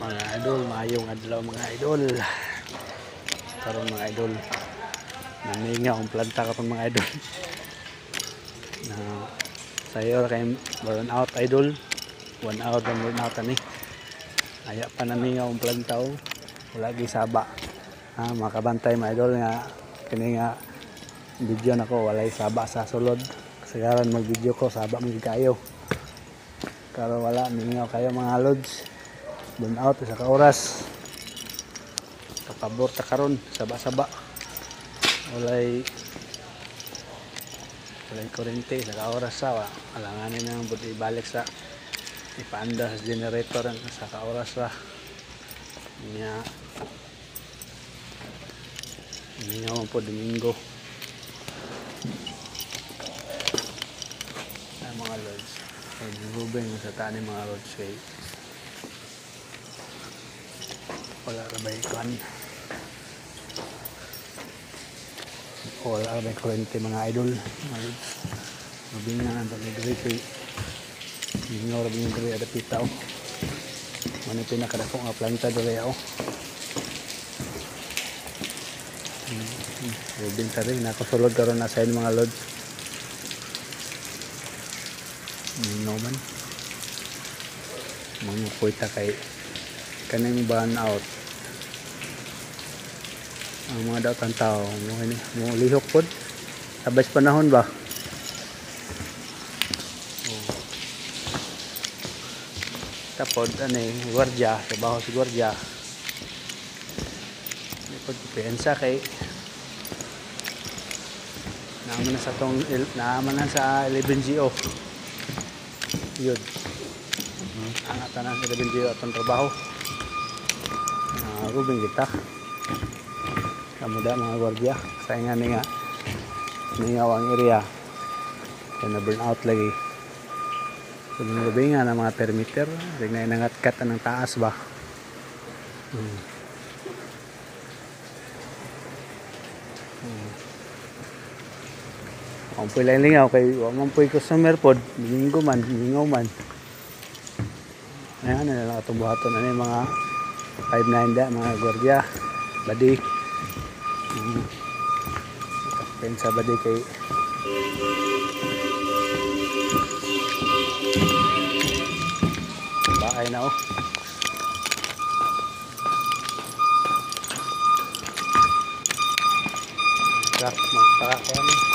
Mga idol, maayong adlaw mga idol. Karon mga idol, naminga akong planta karon mga idol. Na sayo kay burn out idol. 1 hour na burn out ani. Aya pa naminga akong planta o. Wala gi saba. Makabantay mga idol nga kini nga video nako walay saba sa sulod. Kasagaran mag video ko saba man kayo. Pero wala mingaw kayo mga lods. Burn out sa oras. Kapabor ta karon saba-saba. Walay kurente sa oras sa alanganin nang buti balik sa ipaanda sa generator sa oras ra. Nya mingaw po Domingo. Mga lods. Ay gubeng sa tani mga lods kay wala ra bay kan. Wala ra bay kurente mga idol. Mabingan ang pag-diri kay mingaw ra bing diri ada pitaw. Mano pinakadako nga planta diri ako. Ubing tadi nakasulod karon na sa mga lods. No man. Mangupoy ta kay kanang burn out. Ang mga daw tao mo lihok pod. Sabay panahon ba? Tapos gwardiya, trabaho sa gwardiya. Ipod pensa kay naaman na sa 11GO. Yun. Ang atanan sa 11GO atong trabaho. Rubing kita. Kamuda mga gwardiya. Saingan nga ang area. Kaya na burn out lagi. So, nilubing nga ng mga perimeter. Tignan nangat-kat ng taas ba. Ang pulay lingaw kay wamampoy customer pod. Linggo man, lingaw man. Ayan na lang itong buhaton. Ano yung mga 5-9 da, mga gwardiya. Badi. Pensa badi kay bahay na oh. Magpaka